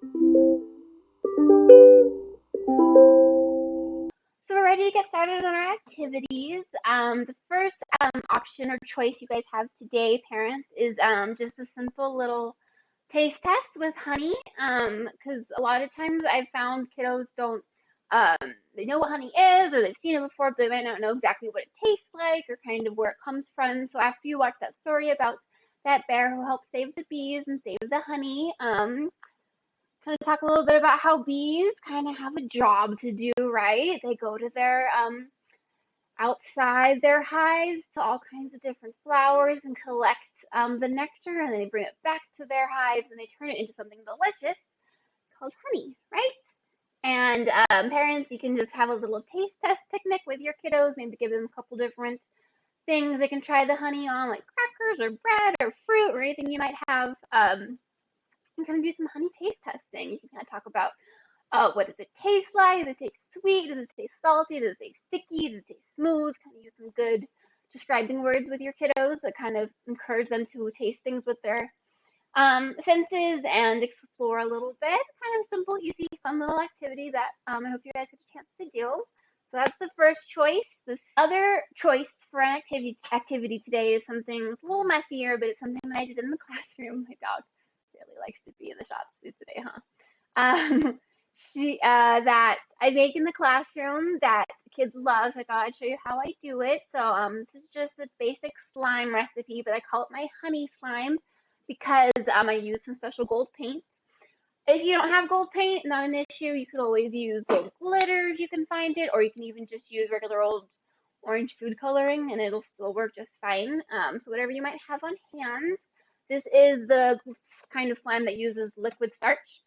So we're ready to get started on our activities. The first option or choice you guys have today, parents, is just a simple little taste test with honey. Because a lot of times I've found kiddos don't, they know what honey is or they've seen it before, but they might not know exactly what it tastes like or kind of where it comes from. So after you watch that story about that bear who helped save the bees and save the honey, kind of talk a little bit about how bees kind of have a job to do, right? They go to their outside their hives to all kinds of different flowers and collect the nectar, and they bring it back to their hives and they turn it into something delicious called honey, right? And parents, you can just have a little taste test picnic with your kiddos, maybe give them a couple different things they can try the honey on, like crackers or bread or fruit or anything you might have. And kind of do some honey taste testing. You can kind of talk about what does it taste like? Does it taste sweet? Does it taste salty? Does it taste sticky? Does it taste smooth? Kind of use some good describing words with your kiddos that kind of encourage them to taste things with their senses and explore a little bit. Kind of simple, easy, fun little activity that I hope you guys get a chance to do. So that's the first choice. This other choice for an activity today is something a little messier, but it's something that I did in the classroom. My dog really likes to be in the shop today, huh? Um, that I make in the classroom that kids love. So I thought I'd show you how I do it. So this is just a basic slime recipe, but I call it my honey slime because I use some special gold paint. If you don't have gold paint, not an issue. You could always use gold glitter if you can find it, or you can even just use regular old orange food coloring and it'll still work just fine. So whatever you might have on hand. This is the kind of slime that uses liquid starch,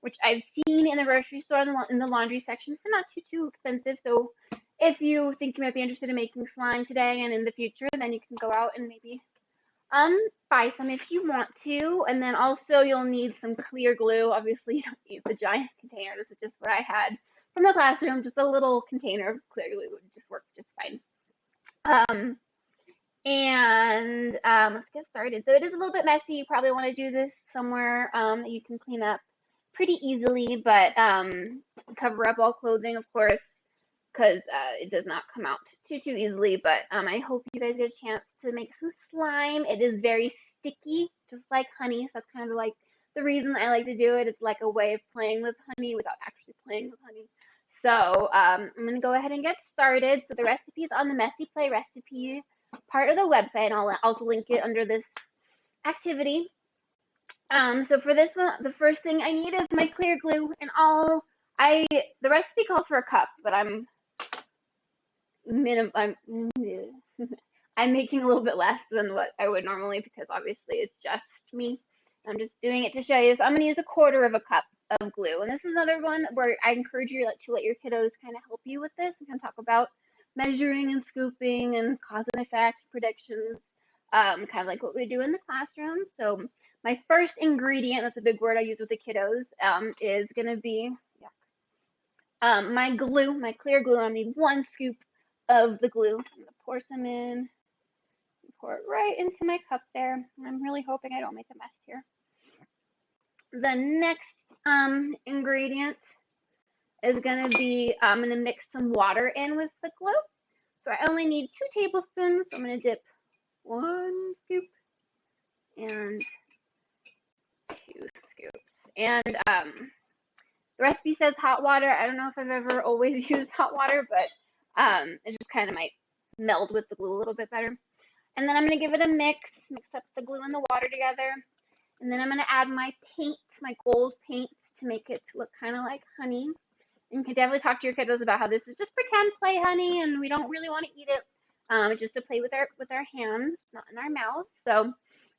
which I've seen in the grocery store in the laundry section for not too expensive. So if you think you might be interested in making slime today and in the future, then you can go out and maybe buy some if you want to. And then also you'll need some clear glue. Obviously you don't need the giant container. This is just what I had from the classroom. Just a little container of clear glue would just work just fine. Let's get started. So it is a little bit messy. You probably want to do this somewhere that you can clean up pretty easily, but cover up all clothing, of course, because it does not come out too easily. But I hope you guys get a chance to make some slime. It is very sticky, just like honey. So that's kind of like the reason I like to do it. It's like a way of playing with honey without actually playing with honey. So I'm going to go ahead and get started. So the recipe is on the Messy Play recipe part of the website, and I'll also link it under this activity. So for this one, the first thing I need is my clear glue, and the recipe calls for a cup, but I'm I'm making a little bit less than what I would normally because obviously it's just me. I'm just doing it to show you. So I'm going to use 1/4 of a cup of glue. And this is another one where I encourage you to let your kiddos kind of help you with this and kind of talk about measuring and scooping and cause and effect predictions, kind of like what we do in the classroom. So my first ingredient, that's a big word I use with the kiddos, is going to be my glue, my clear glue. I need 1 scoop of the glue. So I'm going to pour some in, pour it right into my cup there. I'm really hoping I don't make a mess here. The next ingredient is going to be, I'm going to mix some water in with the glue. So I only need 2 tablespoons. So I'm going to dip 1 scoop and 2 scoops. And the recipe says hot water. I don't know if I've ever always used hot water, but it just kind of might meld with the glue a little bit better. And then I'm going to give it a mix up the glue and the water together. And then I'm going to add my paint, my gold paint, to make it look kind of like honey. And you can definitely talk to your kiddos about how this is just pretend play honey, and we don't really want to eat it. It's just to play with our hands, not in our mouths. So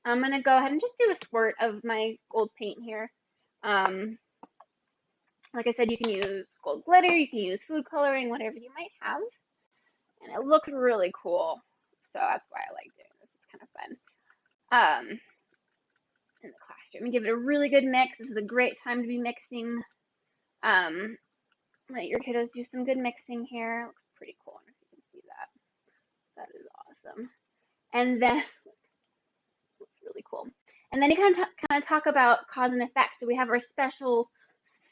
I'm going to go ahead and just do a squirt of my gold paint here. Like I said, you can use gold glitter, you can use food coloring, whatever you might have. And it looks really cool. So that's why I like doing this. It's kind of fun. In the classroom. And give it a really good mix. This is a great time to be mixing. Let your kiddos do some good mixing here. Looks pretty cool. If you can see that. That is awesome. And then, looks really cool. And then you kind of talk about cause and effect. So we have our special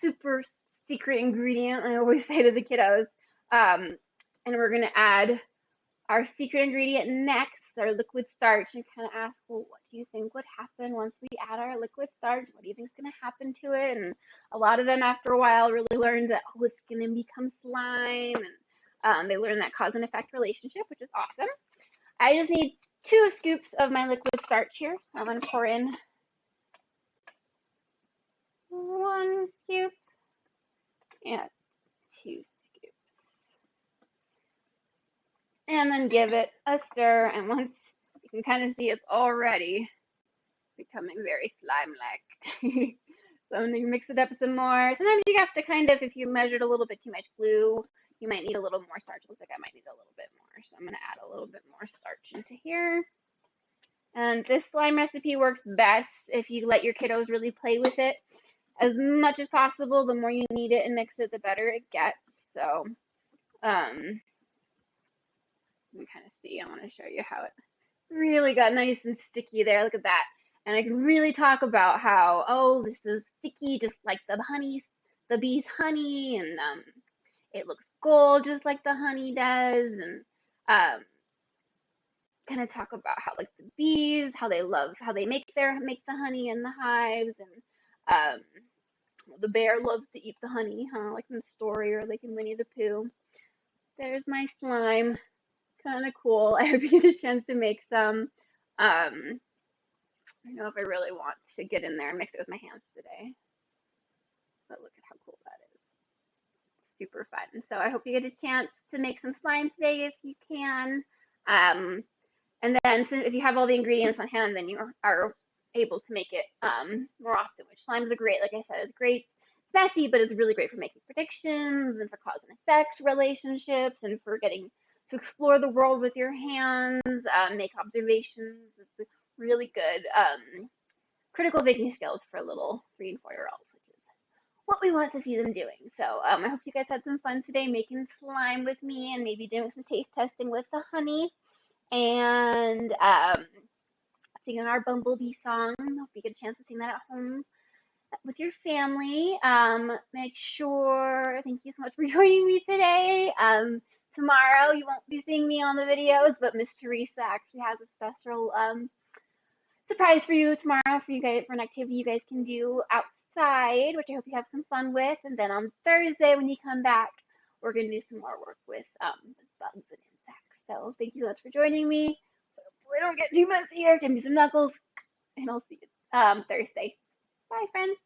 super secret ingredient, I always say to the kiddos. And we're gonna add our secret ingredient next, our liquid starch, and kind of ask, well, what do you think would happen once we add our liquid starch? What do you think is going to happen to it? And a lot of them, after a while, really learned that, oh, it's going to become slime. And they learn that cause and effect relationship, which is awesome. I just need 2 scoops of my liquid starch here. I'm going to pour in 1 scoop and 2 scoops. And then give it a stir. And once you can kind of see it's already becoming very slime-like. So I'm gonna mix it up some more. Sometimes you have to kind of, if you measured a little bit too much glue, you might need a little more starch. Looks like I might need a little bit more. So I'm gonna add a little bit more starch into here. And this slime recipe works best if you let your kiddos really play with it as much as possible. The more you knead it and mix it, the better it gets. So, you can kind of see, I want to show you how it really got nice and sticky there. Look at that. And I can really talk about how, oh, this is sticky just like the bee's honey, and it looks gold just like the honey does, and kind of talk about how like the bees, how they make the honey in the hives, and the bear loves to eat the honey, huh? Like in the story or like in Winnie the Pooh. There's my slime. Kind of cool. I hope you get a chance to make some. I don't know if I really want to get in there and mix it with my hands today, but look at how cool that is. Super fun. So I hope you get a chance to make some slime today if you can. And then if you have all the ingredients on hand, then you are able to make it more often, which slimes are great. Like I said, it's great. It's messy, but it's really great for making predictions and for cause and effect relationships and for getting to explore the world with your hands, make observations. It's really good critical thinking skills for little 3 and 4-year-olds, which is what we want to see them doing. So I hope you guys had some fun today making slime with me and maybe doing some taste testing with the honey and singing our bumblebee song. Hope you get a chance to sing that at home with your family. Make sure, thank you so much for joining me today. Tomorrow you won't be seeing me on the videos, but Miss Teresa actually has a special surprise for you tomorrow for you guys for an activity you guys can do outside, which I hope you have some fun with. And then on Thursday when you come back, we're gonna do some more work with bugs and insects. So thank you so much for joining me. Hopefully I don't get too messy here. Give me some knuckles, and I'll see you Thursday. Bye, friends.